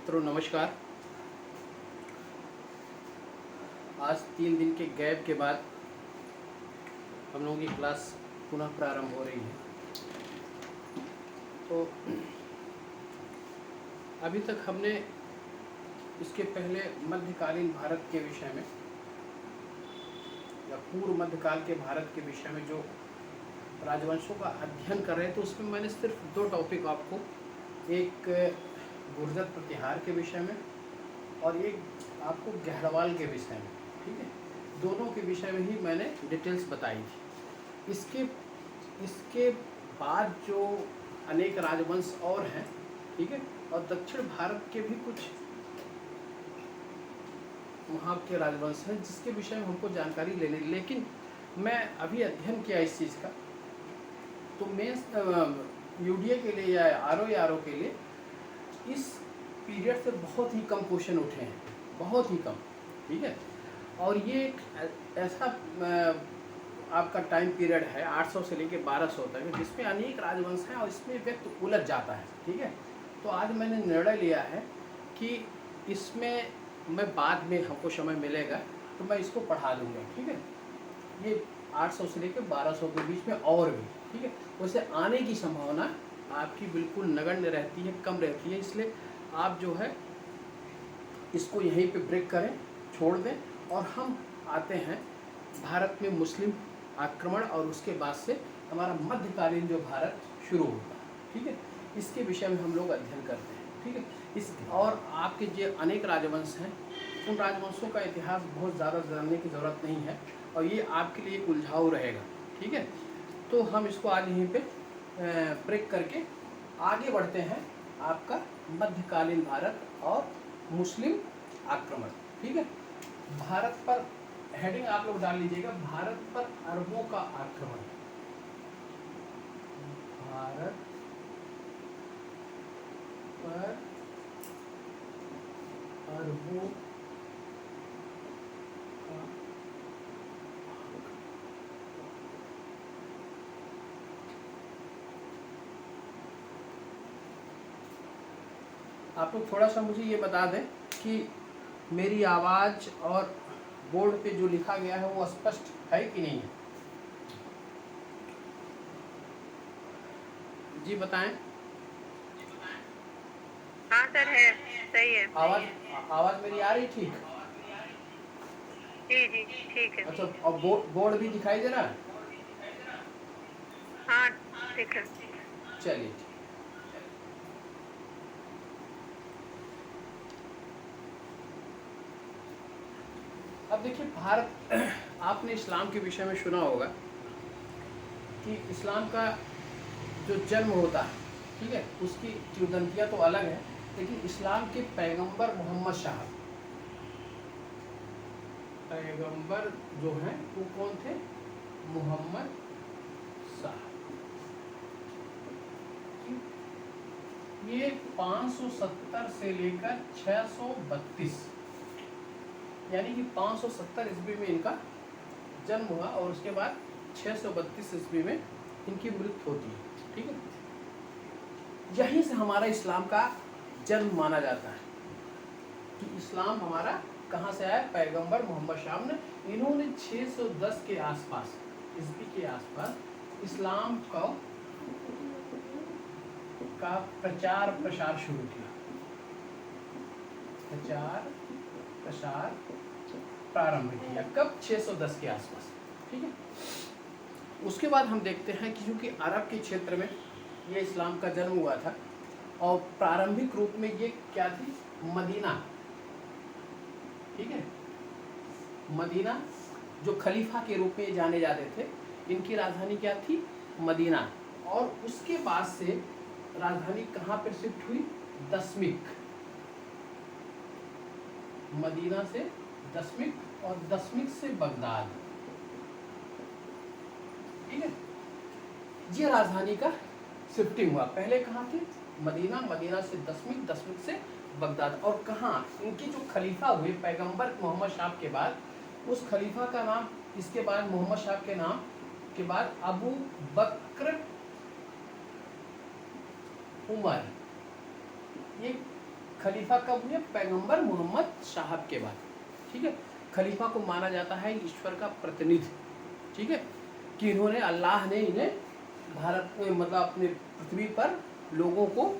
मित्रों नमस्कार। आज 3 दिन के गैप के बाद हम लोगों की क्लास पुनः प्रारंभ हो रही है। तो अभी तक हमने इसके पहले मध्यकालीन भारत के विषय में या पूर्व मध्यकाल के भारत के विषय में जो राजवंशों का अध्ययन कर रहे थे, उसमें मैंने सिर्फ 2 टॉपिक आपको, एक गुर्जर प्रतिहार के विषय में और एक आपको गहरवाल के विषय में, ठीक है, दोनों के विषय में ही मैंने डिटेल्स बताई थी। इसके बाद जो अनेक राजवंश और हैं, ठीक है, और दक्षिण भारत के भी कुछ वहाँ के राजवंश हैं जिसके विषय में हमको जानकारी लेनी, लेकिन मैं अभी अध्ययन किया इस चीज़ का, तो मैं यूडीए के लिए या आरओ के लिए इस पीरियड से बहुत ही कम क्वेश्चन उठे हैं, बहुत ही कम, ठीक है। और ये एक ऐसा आपका टाइम पीरियड है 800 से लेकर 1200 तक, जिसमें अनेक राजवंश हैं और इसमें व्यक्ति उलझ जाता है, ठीक है। तो आज मैंने निर्णय लिया है कि इसमें मैं बाद में हमको समय मिलेगा तो मैं इसको पढ़ा दूँगा, ठीक है। ये 800 से लेकर 1200 के बीच में और भी, ठीक है, वैसे आने की संभावना आपकी बिल्कुल नगण्य रहती है, कम रहती है। इसलिए आप जो है इसको यहीं पे ब्रेक करें, छोड़ दें, और हम आते हैं भारत में मुस्लिम आक्रमण और उसके बाद से हमारा मध्यकालीन जो भारत शुरू होता है, ठीक है, इसके विषय में हम लोग अध्ययन करते हैं, ठीक है। इस और आपके जो अनेक राजवंश हैं, उन राजवंशों का इतिहास बहुत ज़्यादा जानने की ज़रूरत नहीं है और ये आपके लिए एक उलझाऊ रहेगा, ठीक है। तो हम इसको आज यहीं पे ब्रेक करके आगे बढ़ते हैं, आपका मध्यकालीन भारत और मुस्लिम आक्रमण, ठीक है। भारत पर हेडिंग आप लोग डाल लीजिएगा, भारत पर अरबों का आक्रमण। भारत पर अरबों का आप लोग थोड़ा सा मुझे ये बता दें कि मेरी आवाज़ और बोर्ड पे जो लिखा गया है वो स्पष्ट है कि नहीं है, जी बताएं। हाँ सर, है, सही है। आवाज़ मेरी आ रही ठीक? जी जी, ठीक है। अच्छा, और बोर्ड भी दिखाई दे रहा है? हाँ, ठीक है। चलिए ठीक। अब देखिए, भारत, आपने इस्लाम के विषय में सुना होगा कि इस्लाम का जो जन्म होता है, ठीक है, उसकी किंवदंतियाँ तो अलग है, लेकिन इस्लाम के पैगंबर मोहम्मद साहब, पैगंबर जो हैं वो कौन थे? मोहम्मद साहब। ये 570 से लेकर 632, यानी कि 570 ईस्वी में इनका जन्म हुआ और उसके बाद 632 ईस्वी में इनकी मृत्यु होती है, ठीक है। यहीं से हमारा इस्लाम का जन्म माना जाता है कि इस्लाम हमारा कहाँ से आया? पैगंबर मोहम्मद साहब ने, इन्होंने 610 के आसपास, ईस्वी के आसपास इस्लाम का प्रचार प्रसार शुरू किया, प्रचार प्रसार प्रारंभ किया। कब? 610 के आसपास, ठीक है। उसके बाद हम देखते हैं कि क्योंकि अरब के क्षेत्र में ये इस्लाम का जन्म हुआ था और प्रारंभिक रूप में ये क्या थी? मदीना, ठीक है, मदीना जो खलीफा के रूप में जाने जाते थे, इनकी राजधानी क्या थी? मदीना। और उसके बाद से राजधानी कहाँ पर शिफ्ट हुई? दशमिक, मदीना से दशमिक और दशमिक से बगदाद, ठीक है। ये राजधानी का शिफ्टिंग हुआ। पहले कहाँ थे? मदीना, मदीना से दशमिक, दशमिक से बगदाद। और कहाँ? इनके जो खलीफा हुए पैगंबर मोहम्मद साहब के बाद, उस खलीफा का नाम, इसके बाद मोहम्मद साहब के नाम के बाद अबू बकर उमर, ये खलीफा कब हुए? पैगंबर मोहम्मद साहब के बाद। ठीक है, खलीफा को माना जाता है ईश्वर का प्रतिनिधि। ठीक है, कि इन्होंने, अल्लाह ने इन्हें भारत में, मतलब अपने पृथ्वी पर लोगों को,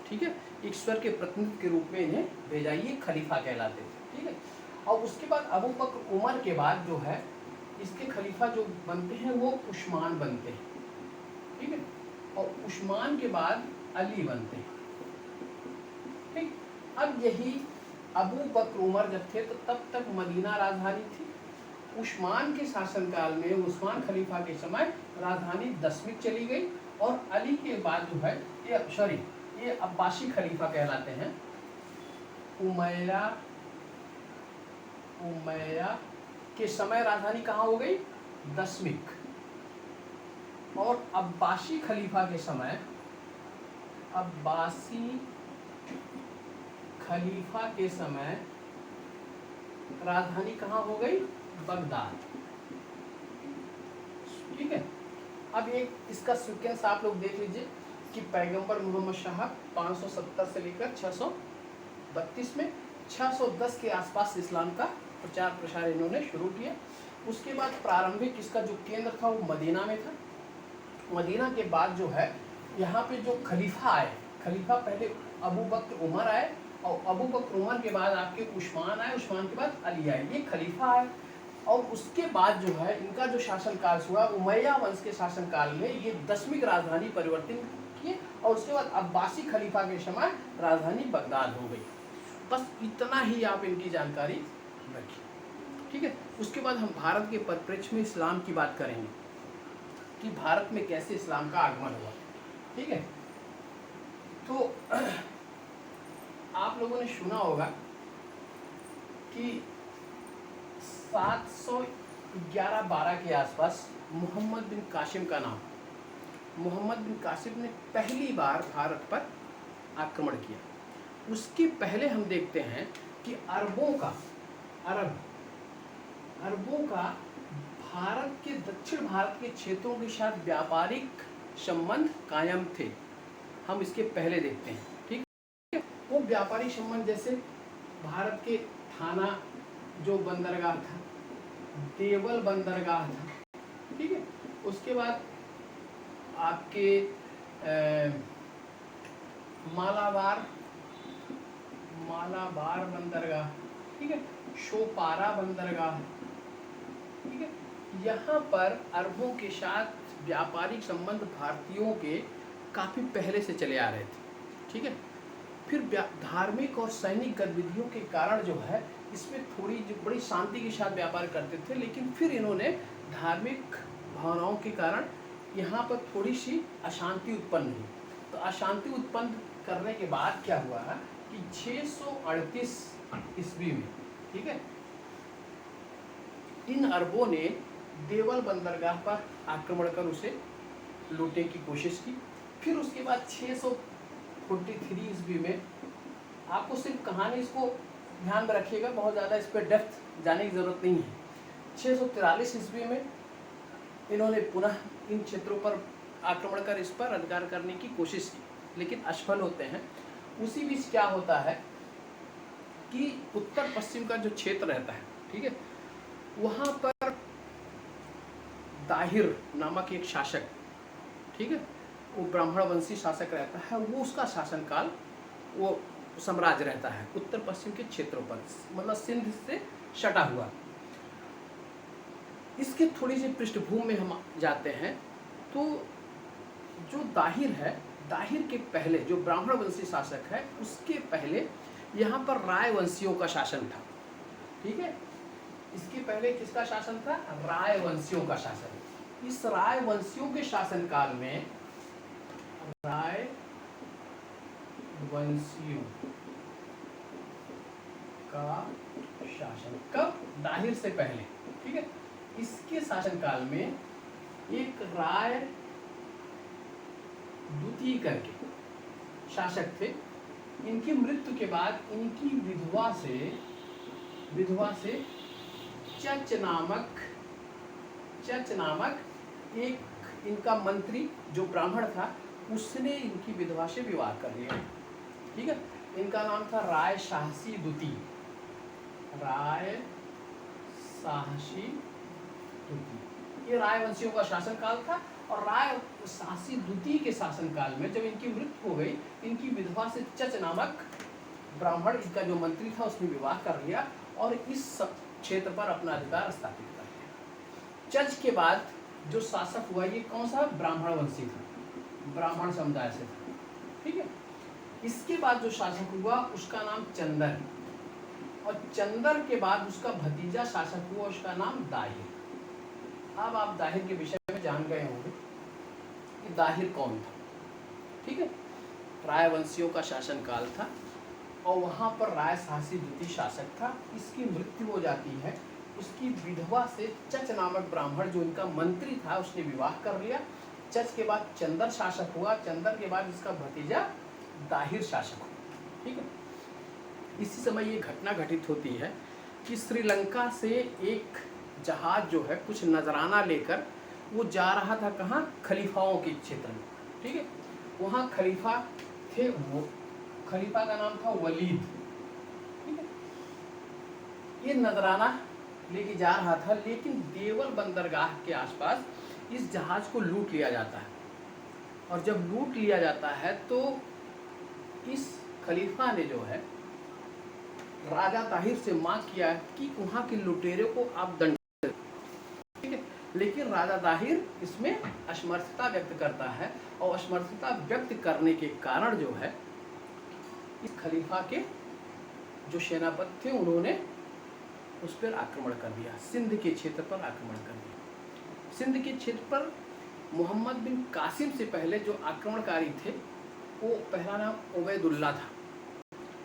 ठीक है, ईश्वर के प्रतिनिधि के रूप में इन्हें भेजा, ये खलीफा कहलाते थे। ठीक है, और उसके बाद अबू बकर उमर के बाद जो है इसके खलीफा जो बनते हैं वो उस्मान बनते हैं। ठीक है, और उस्मान के बाद अली बनते हैं। ठीक, अब यही अबू बकर उमर जब थे तो तब तक मदीना राजधानी थी। उस्मान के शासनकाल में, उस्मान खलीफा के समय राजधानी दशमिक चली गई, और अली के बाद जो है ये अब्बासी खलीफा कहलाते हैं। उमैया के समय राजधानी कहाँ हो गई? दशमिक। और अब्बासी खलीफा के समय, अब्बासी खलीफा के समय राजधानी कहाँ हो गई? बगदाद। ठीक है, अब एक इसका सीक्वेंस आप लोग देख लीजिए कि पैगंबर मोहम्मद साहब 570 से लेकर 632 में 610 के आसपास इस्लाम का प्रचार प्रसार इन्होंने शुरू किया। उसके बाद प्रारंभिक इसका जो केंद्र था वो मदीना में था। मदीना के बाद जो है यहाँ पे जो खलीफा आए, खलीफा पहले अबू बकर उमर आए, और अबू बकर उमर के बाद आपके उस्मान आए, उस्मान के बाद अली आए, ये खलीफा आए। और उसके बाद जो है इनका जो शासनकाल हुआ, उमैया वंश के शासनकाल में ये दशमिक राजधानी परिवर्तित किए, और उसके बाद अब्बासी खलीफा के समय राजधानी बगदाद हो गई। बस इतना ही आप इनकी जानकारी रखिए। ठीक है, उसके बाद हम भारत के परिप्रेक्ष्य में इस्लाम की बात करेंगे कि भारत में कैसे इस्लाम का आगमन हुआ। ठीक है, तो आप लोगों ने सुना होगा कि 711-12 के आसपास मोहम्मद बिन कासिम का नाम, मोहम्मद बिन कासिम ने पहली बार भारत पर आक्रमण किया। उसके पहले हम देखते हैं कि अरबों का भारत के, दक्षिण भारत के क्षेत्रों के साथ व्यापारिक संबंध कायम थे। हम इसके पहले देखते हैं। ठीक है, वो व्यापारिक संबंध जैसे भारत के थाना जो बंदरगाह था, देवल बंदरगाह था। ठीक है, उसके बाद आपके मालाबार बंदरगाह, ठीक है, शोपारा बंदरगाह। ठीक है, यहाँ पर अरबों के साथ व्यापारिक संबंध भारतीयों के काफ़ी पहले से चले आ रहे थे। ठीक है, फिर धार्मिक और सैनिक गतिविधियों के कारण जो है इसमें थोड़ी जो बड़ी शांति के साथ व्यापार करते थे, लेकिन फिर इन्होंने धार्मिक भावनाओं के कारण यहाँ पर थोड़ी सी अशांति उत्पन्न हुई। तो अशांति उत्पन्न करने के बाद क्या हुआ कि 638 ईस्वी में, ठीक है, इन अरबों ने देवल बंदरगाह पर आक्रमण कर उसे लूटने की कोशिश की। फिर उसके बाद 643 ईस्वी में, आपको सिर्फ कहानी इसको ध्यान में रखिएगा, बहुत ज़्यादा इस पर डेप्थ जाने की ज़रूरत नहीं है। 643 ईस्वी में इन्होंने पुनः इन क्षेत्रों पर आक्रमण कर इस पर अधिकार करने की कोशिश की, लेकिन असफल होते हैं। उसी बीच क्या होता है कि उत्तर पश्चिम का जो क्षेत्र रहता है, ठीक है, वहाँ पर दाहिर नामक एक शासक, ठीक है, वो ब्राह्मण वंशी शासक रहता है। वो उसका शासनकाल, वो साम्राज्य रहता है उत्तर पश्चिम के क्षेत्रों पर, मतलब सिंध से सटा हुआ। इसके थोड़ी सी पृष्ठभूमि में हम जाते हैं तो जो दाहिर है, दाहिर के पहले जो ब्राह्मण वंशी शासक है, उसके पहले यहाँ पर राय वंशियों का शासन था। ठीक है, इसके पहले किसका शासन था? राय वंशियों का शासन। इस राय वंशियों के शासनकाल में, राय वंशियों का शासन कब? दाहिर से पहले। ठीक है, इसके शासनकाल में एक राय द्वितीय करके शासक थे। इनकी मृत्यु के बाद इनकी विधवा से चच नामक एक इनका मंत्री जो ब्राह्मण था, उसने इनकी विधवा से विवाह कर लिया। ठीक है, इनका नाम था राय साहसी द्वितीय, राय साहसी द्वितीय। ये रायवंशियों का शासनकाल था और राय साहसी द्वितीय के शासनकाल में जब इनकी मृत्यु हो गई, इनकी विधवा से चच नामक ब्राह्मण, इनका जो मंत्री था, उसने विवाह कर लिया और इस क्षेत्र पर अपना अधिकार स्थापित कर लिया। चच के बाद जो शासक हुआ ये कौन सा? ब्राह्मण वंशी था, ब्राह्मण समुदाय से था, ठीक है। इसके बाद जो शासक हुआ उसका नाम चंदर, और चंदर के बाद उसका भतीजा शासक हुआ, उसका नाम दाहिर। अब आप दाहिर के विषय में जान गए होंगे कि दाहिर कौन था, ठीक है। रायवंशियों का शासनकाल था और वहाँ पर राय साहसी द्वितीय शासक था। इसकी मृत्यु हो जाती है, उसकी विधवा से चच नामक ब्राह्मण जो इनका मंत्री था उसने विवाह कर लिया। चच के बाद चंदर शासक हुआ, चंदर के बाद इसका भतीजा दाहिर शासक हुआ, ठीक है। इसी समय ये घटना घटित होती है कि श्रीलंका से एक जहाज जो है कुछ नजराना लेकर वो जा रहा था कहाँ? खलीफाओं के क्षेत्र में, ठीक है। वहाँ खलीफा थे, वो खलीफा का नाम था वलीद, ठीक है। ये नजराना लेके जा रहा था, लेकिन देवल बंदरगाह के आसपास इस जहाज को लूट लिया जाता है, और जब लूट लिया जाता है तो इस खलीफा ने जो है राजा ताहिर से मांग किया कि वहाँ के लुटेरों को आप दंड दें, ठीक है। लेकिन राजा ताहिर इसमें असमर्थता व्यक्त करता है, और असमर्थता व्यक्त करने के कारण जो है इस खलीफा के जो सेनापति थे उन्होंने उस पर आक्रमण कर दिया, सिंध के क्षेत्र पर आक्रमण कर दिया। सिंध के क्षेत्र पर मोहम्मद बिन कासिम से पहले जो आक्रमणकारी थे वो पहला नाम उबैदुल्ला था,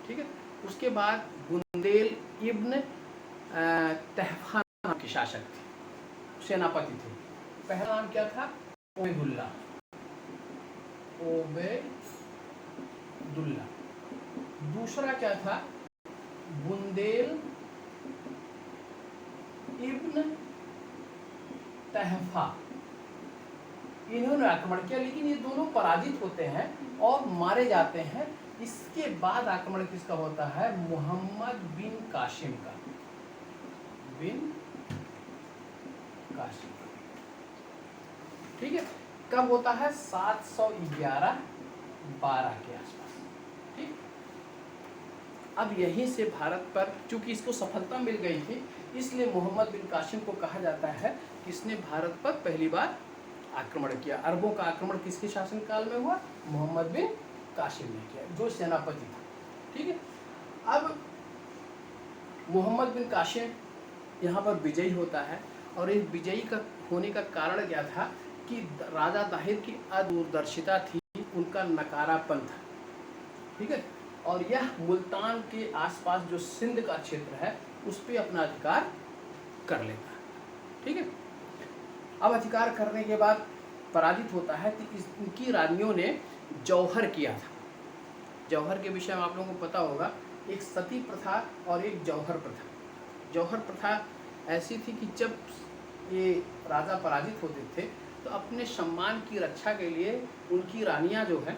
ठीक है। उसके बाद बुंदेल इब्न तहफा नाम के शासक थे, सेनापति थे। पहला नाम क्या था? उबैदुल्ला, उबैदुल्ला। दूसरा क्या था? बुंदेल इब्न तहफा। इन्होंने आक्रमण किया, लेकिन ये दोनों पराजित होते हैं और मारे जाते हैं। इसके बाद आक्रमण किसका होता है? मोहम्मद बिन कासिम का, बिन कासिम, ठीक है। कब होता है? 711-12 के आसपास, ठीक। अब यहीं से भारत पर चूंकि इसको सफलता मिल गई थी, इसलिए मोहम्मद बिन कासिम को कहा जाता है कि इसने भारत पर पहली बार आक्रमण किया। अरबों का आक्रमण किसके शासनकाल में हुआ? मोहम्मद बिन कासिम ने किया, जो सेनापति था, ठीक है। अब मोहम्मद बिन कासिम यहाँ पर विजयी होता है, और इस विजयी का होने का कारण क्या था कि राजा दाहिर की अदूरदर्शिता थी, उनका नकारापन था, ठीक है। और यह मुल्तान के आसपास जो सिंध का क्षेत्र है उस पर अपना अधिकार कर लेता है, ठीक है। अब अधिकार करने के बाद पराजित होता है कि इनकी रानियों ने जौहर किया था। जौहर के विषय में आप लोगों को पता होगा, एक सती प्रथा और एक जौहर प्रथा। जौहर प्रथा ऐसी थी कि जब ये राजा पराजित होते थे तो अपने सम्मान की रक्षा के लिए उनकी रानियां जो है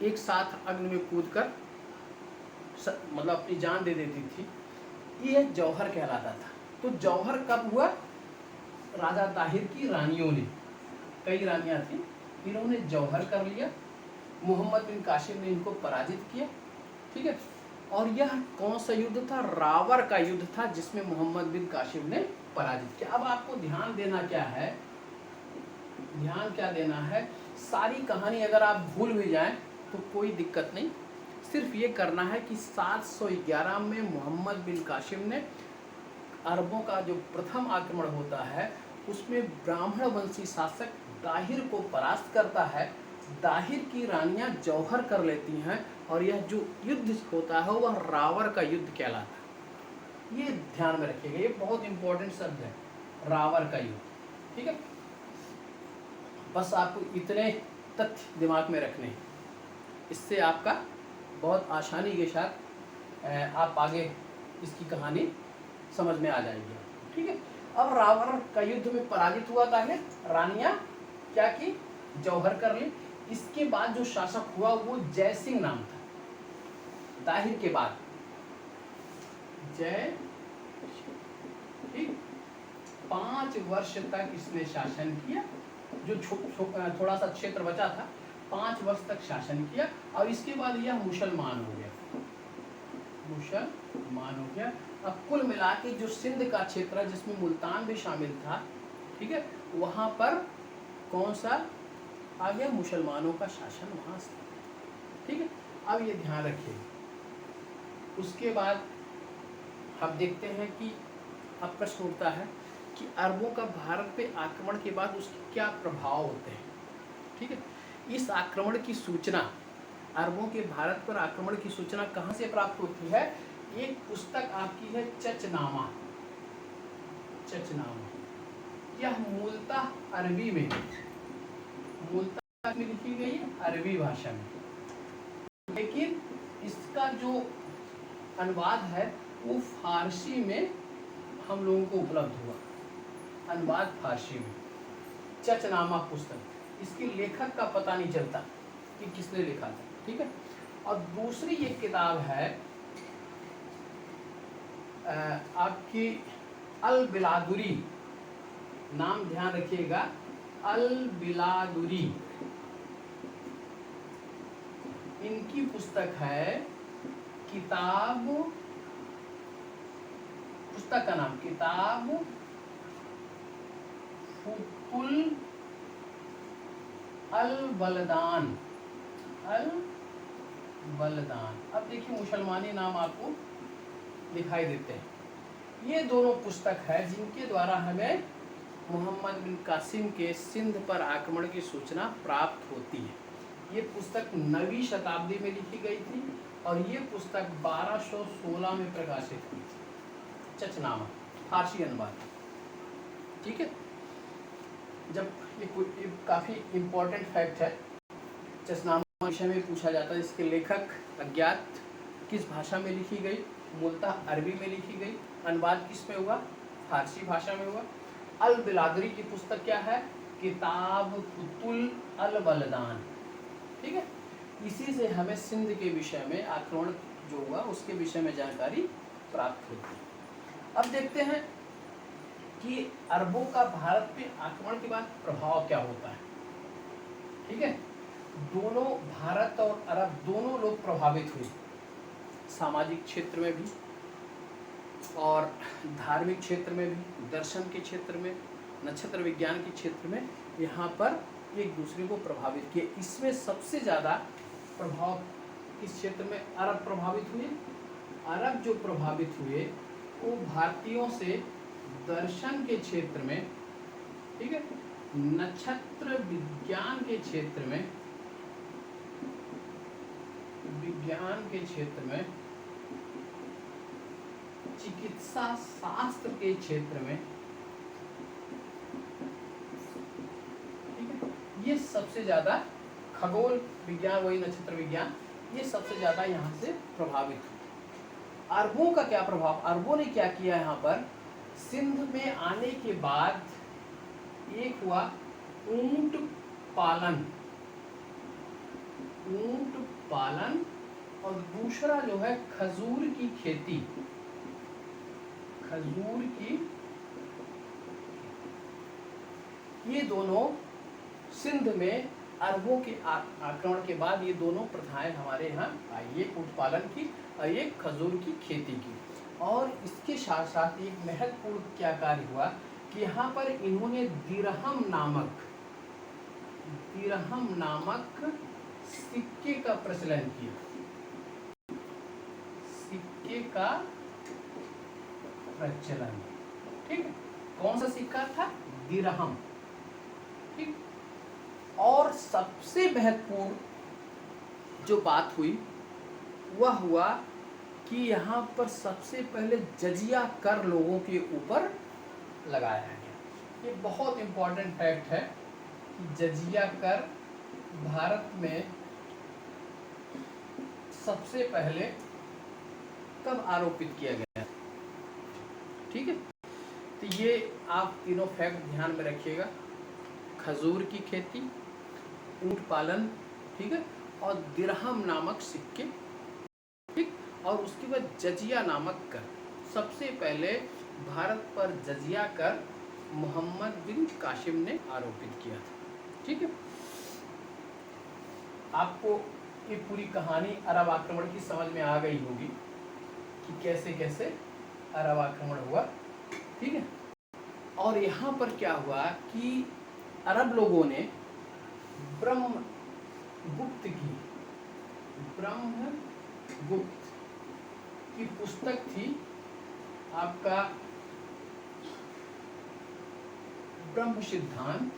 एक साथ अग्नि में कूदकर मतलब अपनी जान दे देती थी। ये जौहर कहलाता था। तो जौहर कब हुआ? राजा ताहिर की रानियों ने, कई रानियां थी, इन्होंने जौहर कर लिया। मोहम्मद बिन कासिम ने इनको पराजित किया, ठीक है। और यह कौन सा युद्ध था? रावर का युद्ध था, जिसमें मोहम्मद बिन कासिम ने पराजित किया। अब आपको ध्यान देना क्या है, ध्यान क्या देना है, सारी कहानी अगर आप भूल भी जाएं तो कोई दिक्कत नहीं, सिर्फ ये करना है कि 711 में मोहम्मद बिन कासिम ने अरबों का जो प्रथम आक्रमण होता है उसमें ब्राह्मण वंशी शासक दाहिर को परास्त करता है। दाहिर की रानियां जौहर कर लेती हैं, और यह जो युद्ध होता है वह रावर का युद्ध कहलाता है। ये ध्यान में रखिएगा, ये बहुत इंपॉर्टेंट शब्द है, रावर का युद्ध, ठीक है। बस आपको इतने तथ्य दिमाग में रखने हैं, इससे आपका बहुत आसानी के साथ आप आगे इसकी कहानी समझ में आ जाएगी, ठीक है। अब रावर का युद्ध में पराजित हुआ था, रानियां क्या की? जौहर कर ली। इसके बाद जो शासक हुआ वो जय सिंह नाम था, दाहिर के बाद जय, ठीक, 5 वर्ष तक इसने शासन किया। जो थोड़ा सा क्षेत्र बचा था 5 वर्ष तक शासन किया और इसके बाद यह मुसलमान हो गया, मुसलमान हो गया। अब कुल मिला के जो सिंध का क्षेत्र है जिसमें मुल्तान भी शामिल था, ठीक है, वहाँ पर कौन सा आ गया, मुसलमानों का शासन वहाँ से, ठीक है। अब ये ध्यान रखिए। उसके बाद हम देखते हैं कि अब प्रश्न उठता है कि अरबों का भारत पे आक्रमण के बाद उसके क्या प्रभाव होते हैं, ठीक है। इस आक्रमण की सूचना, अरबों के भारत पर आक्रमण की सूचना कहाँ से प्राप्त होती है? एक पुस्तक आपकी है चचनामा, चचनामा। यह मूलतः अरबी में, मूलतः में लिखी गई है अरबी भाषा में, लेकिन इसका जो अनुवाद है वो फारसी में हम लोगों को उपलब्ध हुआ, अनुवाद फारसी में, चचनामा पुस्तक। इसके लेखक का पता नहीं चलता कि किसने लिखा था, ठीक है। और दूसरी एक किताब है आपकी अल बिलादुरी, नाम ध्यान रखिएगा, अल बिलादुरी। इनकी पुस्तक है किताब, पुस्तक का नाम किताब फुतुल अल बलदान, अल बलदान। अब देखिए मुसलमानी नाम आपको दिखाई देते हैं। ये दोनों पुस्तक है जिनके द्वारा हमें मोहम्मद बिन कासिम के सिंध पर आक्रमण की सूचना प्राप्त होती है। ये पुस्तक 9वीं शताब्दी में लिखी गई थी और ये पुस्तक 1216 में प्रकाशित हुई थी, चचनामा, फारसी अनुवाद, ठीक है। जब ये काफ़ी इम्पोर्टेंट फैक्ट है, चचनामा विषय में पूछा जाता है। इसके लेखक अज्ञात, किस भाषा में लिखी गई? मूलतः अरबी में लिखी गई, अनुवाद किस में हुआ? फारसी भाषा में हुआ। अल बिलादरी की पुस्तक क्या है? किताब फुतुल अल बलदान, ठीक है। इसी से हमें सिंध के विषय में, आक्रमण जो हुआ उसके विषय में जानकारी प्राप्त होती है। अब देखते हैं कि अरबों का भारत पे आक्रमण के बाद प्रभाव क्या होता है, ठीक है। दोनों, भारत और अरब दोनों लोग प्रभावित हुए, सामाजिक क्षेत्र में भी और धार्मिक क्षेत्र में भी, दर्शन के क्षेत्र में, नक्षत्र विज्ञान के क्षेत्र में, यहाँ पर एक दूसरे को प्रभावित किए। इसमें सबसे ज़्यादा प्रभाव किस क्षेत्र में अरब प्रभावित हुए? अरब जो प्रभावित हुए वो भारतीयों से दर्शन के क्षेत्र में, ठीक है, नक्षत्र विज्ञान के क्षेत्र में, विज्ञान के क्षेत्र में, चिकित्सा शास्त्र के क्षेत्र में, ठीक है, ये सबसे ज्यादा, खगोल विज्ञान, वही नक्षत्र विज्ञान, ये सबसे ज्यादा यहाँ से प्रभावित हुआ। अरबों का क्या प्रभाव? अरबों ने क्या किया यहाँ पर? सिंध में आने के बाद एक हुआ ऊंट पालन, ऊंट पालन, और दूसरा जो है खजूर की खेती, खजूर की, ये दोनों सिंध में अरबों के आक्रमण के बाद ये दोनों प्रथाएं हमारे यहाँ आई, एक ऊंट पालन की और एक खजूर की खेती की। और इसके साथ साथ एक महत्वपूर्ण क्या कार्य हुआ कि यहाँ पर इन्होंने दिरहम नामक सिक्के का प्रचलन किया, सिक्के का प्रचलन, ठीक है। कौन सा सिक्का था? दिरहम, ठीक। और सबसे महत्वपूर्ण जो बात हुई वह हुआ कि यहाँ पर सबसे पहले जजिया कर लोगों के ऊपर लगाया गया। ये बहुत इम्पोर्टेंट फैक्ट है कि जजिया कर भारत में सबसे पहले कब आरोपित किया गया, ठीक है। तो ये आप तीनों फैक्ट ध्यान में रखिएगा, खजूर की खेती, ऊंट पालन, ठीक है, और दिरहम नामक सिक्के, ठीक। और उसके बाद जजिया नामक कर, सबसे पहले भारत पर जजिया कर मोहम्मद बिन कासिम ने आरोपित किया था। ठीक है, आपको ये पूरी कहानी अरब आक्रमण की समझ में आ गई होगी कि कैसे कैसे अरब आक्रमण हुआ। ठीक है, और यहाँ पर क्या हुआ कि अरब लोगों ने ब्रह्मगुप्त की पुस्तक थी आपका ब्रह्म सिद्धांत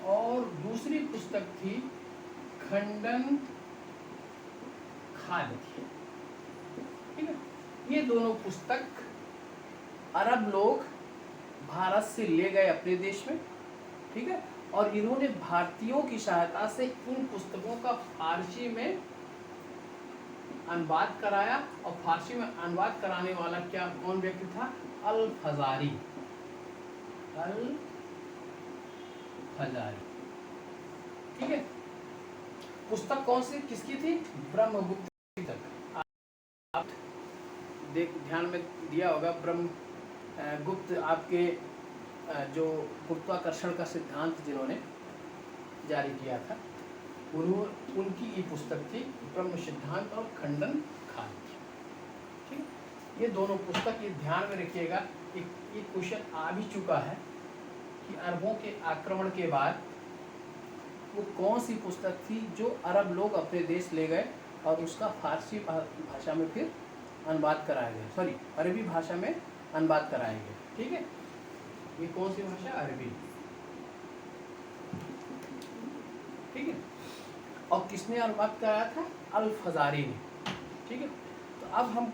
और दूसरी पुस्तक थी खंडन खाद थी। ठीक है, ये दोनों पुस्तक अरब लोग भारत से ले गए अपने देश में। ठीक है, और इन्होंने भारतीयों की सहायता से इन पुस्तकों का फारसी में अनुवाद कराया, और फारसी में अनुवाद कराने वाला कौन व्यक्ति था? अल फजारी। ठीक है, पुस्तक कौन सी किसकी थी? ब्रह्मगुप्त की तक। आप ध्यान में दिया होगा, ब्रह्मगुप्त आपके जो गुरुत्वाकर्षण का सिद्धांत जिन्होंने जारी किया था, उनकी ये पुस्तक थी ब्रह्म सिद्धांत और खंडन खाद। ठीक है, ये दोनों पुस्तक ये ध्यान में रखिएगा। एक क्वेश्चन आ भी चुका है कि अरबों के आक्रमण के बाद वो कौन सी पुस्तक थी जो अरब लोग अपने देश ले गए और उसका फारसी भाषा में फिर अनुवाद कराया गया, सॉरी अरबी भाषा में अनुवाद कराया गया। ठीक है, ये कौन सी भाषा? अरबी। ठीक है, और किसने अनुवाद कराया था? अल फजारी ने। ठीक है, तो अब हम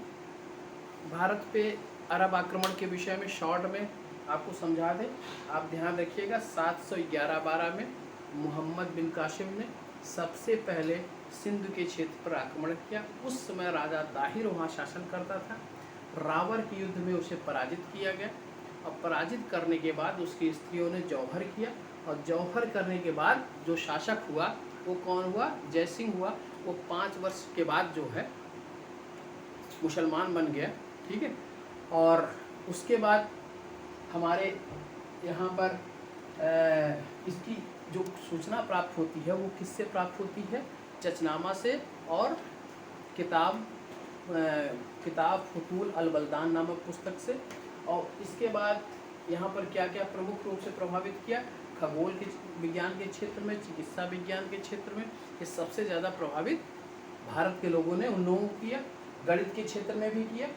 भारत पे अरब आक्रमण के विषय में शॉर्ट में आपको समझा दें। आप ध्यान रखिएगा, 711-12 में मोहम्मद बिन कासिम ने सबसे पहले सिंध के क्षेत्र पर आक्रमण किया। उस समय राजा दाहिर वहाँ शासन करता था। रावर के युद्ध में उसे पराजित किया गया, और पराजित करने के बाद उसकी स्त्रियों ने जौहर किया, और जौहर करने के बाद जो शासक हुआ वो कौन हुआ? जयसिंह हुआ। वो 5 वर्ष के बाद जो है मुसलमान बन गया। ठीक है, और उसके बाद हमारे यहाँ पर इसकी जो सूचना प्राप्त होती है वो किससे प्राप्त होती है? चचनामा से और किताब फुतूल अल बलदान नामक पुस्तक से। और इसके बाद यहाँ पर क्या क्या प्रमुख रूप से प्रभावित किया? खगोल के विज्ञान के क्षेत्र में, चिकित्सा विज्ञान के क्षेत्र में ये सबसे ज़्यादा प्रभावित भारत के लोगों ने उन लोगों को किया। गणित के क्षेत्र में भी किया,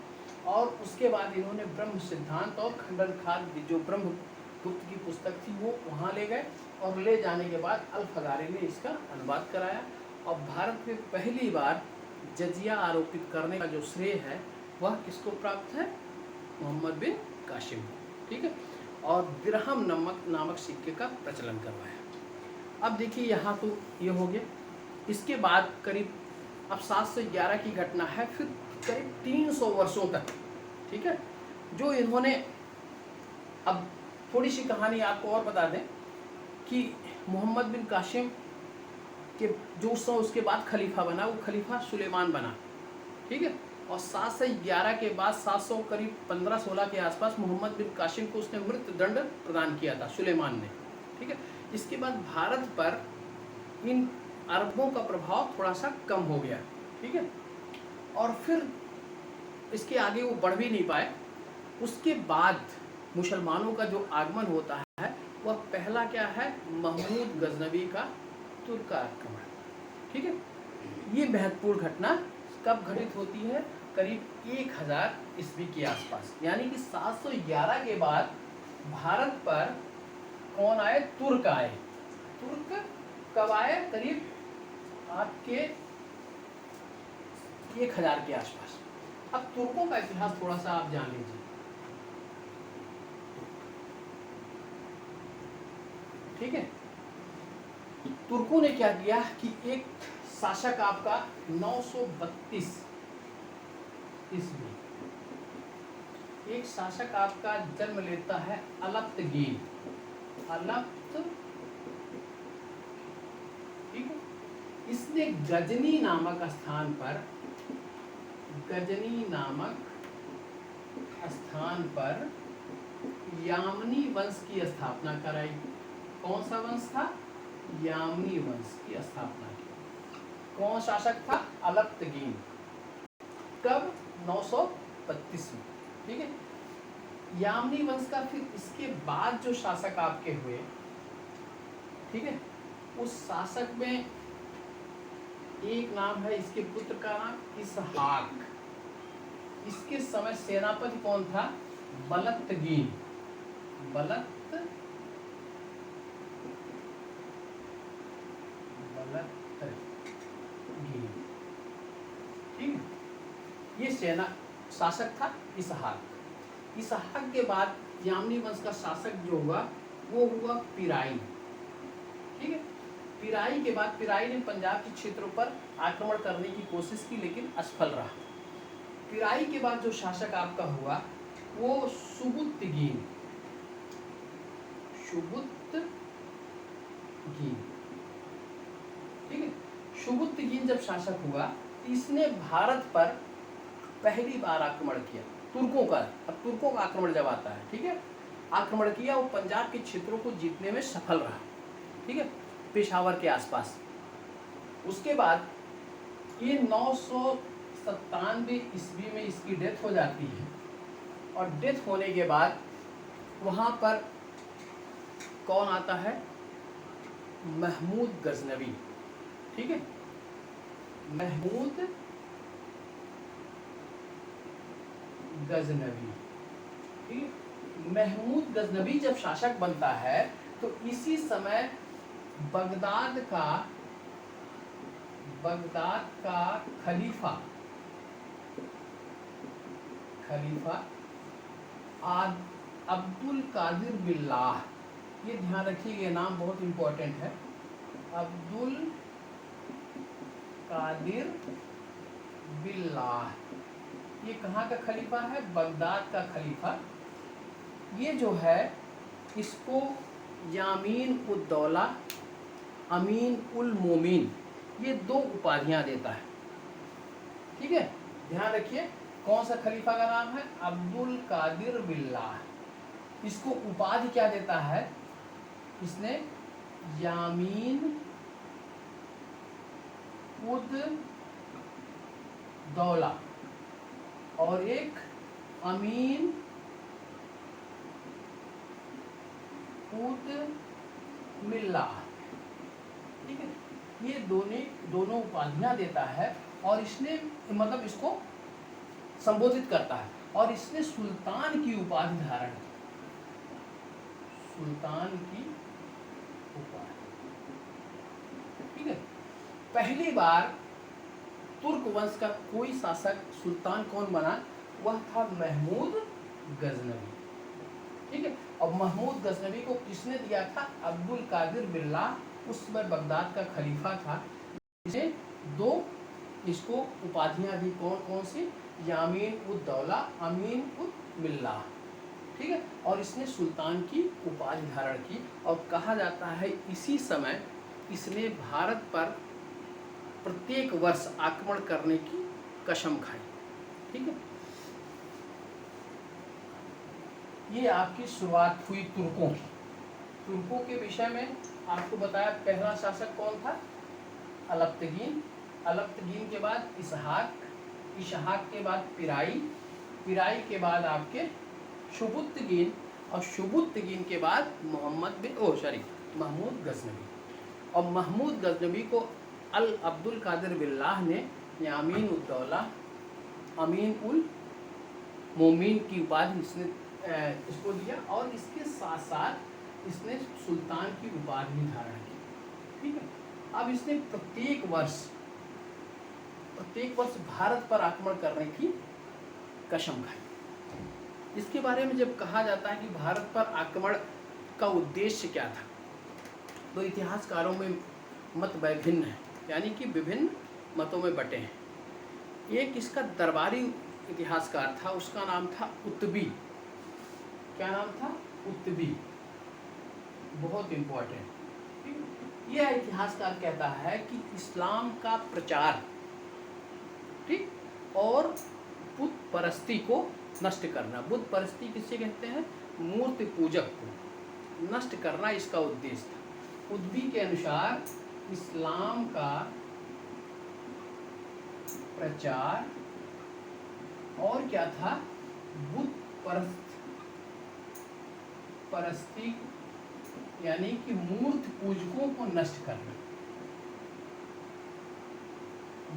और उसके बाद इन्होंने ब्रह्म सिद्धांत और खंडन खाद जो ब्रह्मगुप्त की पुस्तक थी वो वहाँ ले गए, और ले जाने के बाद अल फजारी ने इसका अनुवाद कराया। और भारत में पहली बार जजिया आरोपित करने का जो श्रेय है वह किसको प्राप्त है? मोहम्मद बिन कासिम। ठीक है, और दिरहम नामक सिक्के का प्रचलन करवाया। अब देखिए यहाँ तो ये हो गया। इसके बाद करीब अब 711 की घटना है, फिर करीब 300 वर्षों तक। ठीक है, जो इन्होंने, अब थोड़ी सी कहानी आपको और बता दें कि मोहम्मद बिन कासिम के जो उसके बाद खलीफा बना वो खलीफा सुलेमान बना। ठीक है, और 711 के बाद 700 करीब 15-16 के आसपास मोहम्मद बिन कासिम को उसने मृत्यु दंड प्रदान किया था सुलेमान ने। ठीक है, इसके बाद भारत पर इन अरबों का प्रभाव थोड़ा सा कम हो गया। ठीक है, और फिर इसके आगे वो बढ़ भी नहीं पाए। उसके बाद मुसलमानों का जो आगमन होता है वह पहला क्या है? महमूद गजनवी का तुर्क आक्रमण। ठीक है, ये महत्वपूर्ण घटना कब घटित होती है? करीब 1000 ईस्वी के आसपास, यानी कि 711 के बाद भारत पर कौन आए? तुर्क आए। तुर्क कब आए? करीब आपके 1000 के आसपास। अब तुर्कों का इतिहास थोड़ा सा आप जान लीजिए। ठीक है, तुर्कों ने क्या किया कि एक शासक आपका 932 ईस्वी, एक शासक आपका जन्म लेता है अलप्तगीन। इसने गजनी नामक स्थान पर, गजनी नामक स्थान पर यामनी वंश की स्थापना कराई। कौन सा वंश था? यामनी वंश की स्थापना की। कौन शासक था? अलप्तगीन। कब? 932 में। ठीक है। यामनी वंश का फिर इसके बाद जो शासक आपके हुए, ठीक है, उस शासक में एक नाम है, इसके पुत्र का नाम इसहाक। इसके समय सेनापति कौन था? बलत्तगीन। बलत्तगीन। ठीक है। ये सेना शासक था इसहाक। इसहाक के बाद यामनी वंश का शासक जो हुआ वो हुआ पिराई। ठीक है। पिराई के बाद पिराई ने पंजाब के क्षेत्रों पर आक्रमण करने की कोशिश की, लेकिन असफल रहा। पिराई के बाद जो शासक आपका हुआ वो सुबुत्तगीन। सुबुत्तगीन। ठीक है। सुबुत्तगीन जब शासक हुआ, इसने भारत पर पहली बार आक्रमण किया, तुर्कों का। अब तुर्कों का आक्रमण जब आता है, ठीक है, आक्रमण किया, वो पंजाब के क्षेत्रों को जीतने में सफल रहा। ठीक है, पेशावर के आसपास। उसके बाद ये 997 ईस्वी में इसकी डेथ हो जाती है, और डेथ होने के बाद वहाँ पर कौन आता है? महमूद गजनवी। ठीक है, महमूद गजनवी। ठीक है। महमूद गजनवी जब शासक बनता है तो इसी समय बगदाद का खलीफा अब्दुल कादिर बिल्लाह, ये ध्यान रखिए, ये नाम बहुत इंपॉर्टेंट है। अब्दुल कादिर बिल्लाह, ये कहाँ का खलीफा है? बगदाद का खलीफा। ये जो है इसको यामीन उद दौला, अमीन उल मोमिन, ये दो उपाधियां देता है। ठीक है, ध्यान रखिए, कौन सा खलीफा का नाम है? अब्दुल कादिर बिल्लाह। इसको उपाधि क्या देता है? इसने यामीन उद दौला और एक अमीन उद मिल्लाह। ठीक है, ये दोनों उपाधियां देता है, और इसने मतलब इसको संबोधित करता है, और इसने सुल्तान की उपाधि धारण की। सुल्तान की उपाधि। ठीक है, पहली बार तुर्क वंश का कोई शासक सुल्तान कौन बना? वह था महमूद गजनवी। ठीक है, और महमूद गजनवी को किसने दिया था? अब्दुल कादिर बिल्लाह, उस समय बगदाद का खलीफा था। इसे दो इसको उपाधियां दी। कौन कौन सी? यामीन उद दौला, अमीन उद मिल्लाह। ठीक है, और इसने सुल्तान की उपाधि धारण की, और कहा जाता है इसी समय इसने भारत पर प्रत्येक वर्ष आक्रमण करने की कसम खाई। ठीक है, ये आपकी शुरुआत हुई तुर्कों की। तुर्कों के विषय में आपको बताया, पहला शासक कौन था? अलप्तगीन। अलप्तगीन के बाद इसहाक, इसहाक के बाद पिराई, पिराई के बाद आपके सुबुत्तगीन, और सुबुत्तगीन के बाद महमूद गजनवी। और महमूद गजनवी को अब्दुल कादिर बिल्लाह ने यामीन उद दौला, अमीन उल मोमिन की उपाधि इसने इसको दिया, और इसके साथ साथ इसने सुल्तान की उपाधि धारण की। ठीक है, अब इसने प्रत्येक वर्ष भारत पर आक्रमण करने की कसम खाई। इसके बारे में जब कहा जाता है कि भारत पर आक्रमण का उद्देश्य क्या था, तो इतिहासकारों में मत भिन्न है, यानी कि विभिन्न मतों में बटे हैं। एक इसका दरबारी इतिहासकार था, उसका नाम था उत्तबी। क्या नाम था? उत्तबी, बहुत इम्पोर्टेंट। यह इतिहासकार कहता है कि इस्लाम का प्रचार, ठीक, और बुत परस्ती को नष्ट करना। बुत परस्ती किसे कहते हैं? मूर्ति पूजक को नष्ट करना इसका उद्देश्य था। उद्बी के अनुसार इस्लाम का प्रचार और क्या था? बुत परस्ती यानी कि मूर्ति पूजकों को नष्ट करना।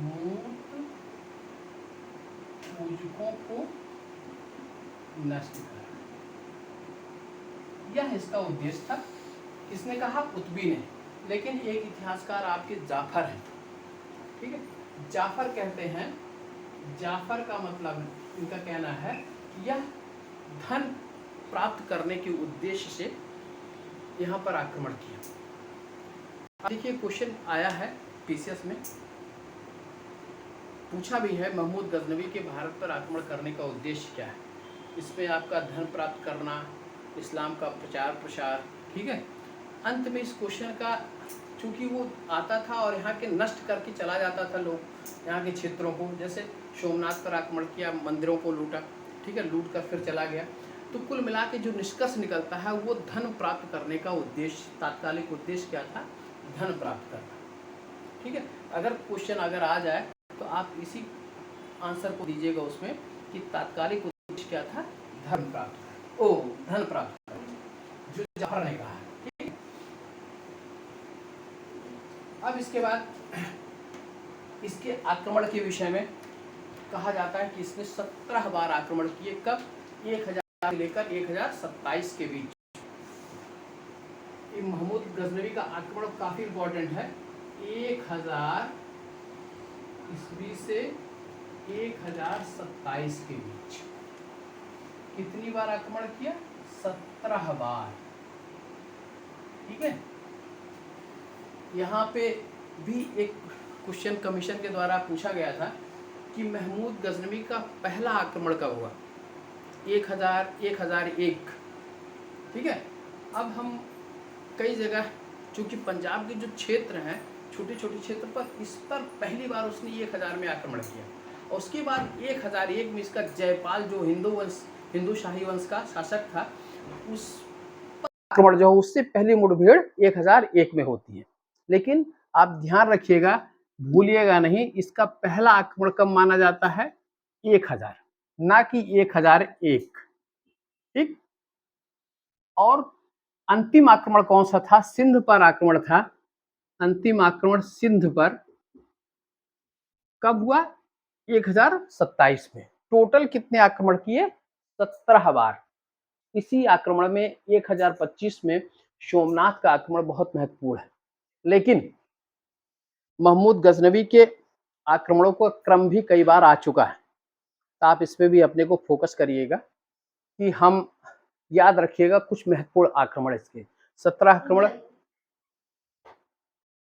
मूर्ति पूजकों को नष्ट करना, यह इसका उद्देश्य था। किसने कहा? कुतुबी ने। लेकिन एक इतिहासकार आपके जाफर हैं, ठीक है। जाफर कहते हैं, जाफर का मतलब इनका कहना है कि यह धन प्राप्त करने के उद्देश्य से यहाँ पर आक्रमण किया। देखिए क्वेश्चन आया है पीसीएस में, पूछा भी है महमूद गजनवी के भारत पर आक्रमण करने का उद्देश्य क्या है। इसमें आपका धन प्राप्त करना, इस्लाम का प्रचार प्रसार, ठीक है। अंत में इस क्वेश्चन का, चूंकि वो आता था और यहाँ के नष्ट करके चला जाता था लोग यहाँ के क्षेत्रों को, जैसे सोमनाथ पर आक्रमण किया, मंदिरों को लूटा, ठीक है, लूट कर फिर चला गया। तो कुल मिला के जो निष्कर्ष निकलता है वो धन प्राप्त करने का उद्देश्य, तात्कालिक उद्देश्य क्या था? धन प्राप्त करना, ठीक है। अगर क्वेश्चन अगर आ जाए तो आप इसी आंसर को दीजिएगा उसमें कि तात्कालिक उद्देश्य क्या था? धन प्राप्त, धन प्राप्त करना, जो जाफर ने कहा, ठीक। अब इसके बाद इसके आक्रमण के विषय में कहा जाता है कि इसने 17 बार आक्रमण किए। कब? 1000 से लेकर 1027 के बीच। महमूद गजनवी का आक्रमण काफी इंपॉर्टेंट है। 1000 ईस्वी से 1027 के बीच कितनी बार आक्रमण किया? 17 बार, ठीक है। यहाँ पे भी एक क्वेश्चन कमीशन के द्वारा पूछा गया था कि महमूद गजनवी का पहला आक्रमण कब हुआ? 1001, ठीक है। अब हम कई जगह, चूँकि पंजाब के जो क्षेत्र हैं छोटे छोटे क्षेत्र पर, इस पर पहली बार उसने 1000 में आक्रमण किया, और उसके बाद 1001 में इसका जयपाल जो हिंदू शाही वंश का शासक था, उस पर आक्रमण जो उससे पहली मुठभेड़ 1001 में होती है। लेकिन आप ध्यान रखिएगा, भूलिएगा नहीं, इसका पहला आक्रमण कब माना जाता है? 1000, ना कि 1001, ठीक। और अंतिम आक्रमण कौन सा था? सिंध पर आक्रमण था। अंतिम आक्रमण सिंध पर कब हुआ? 1027 में। टोटल कितने आक्रमण किए? 17 बार। इसी आक्रमण में 1025 में सोमनाथ का आक्रमण बहुत महत्वपूर्ण है। लेकिन महमूद गजनवी के आक्रमणों का क्रम भी कई बार आ चुका है, तो आप इसमें भी अपने को फोकस करिएगा कि हम याद रखिएगा कुछ महत्वपूर्ण आक्रमण इसके। 17 आक्रमण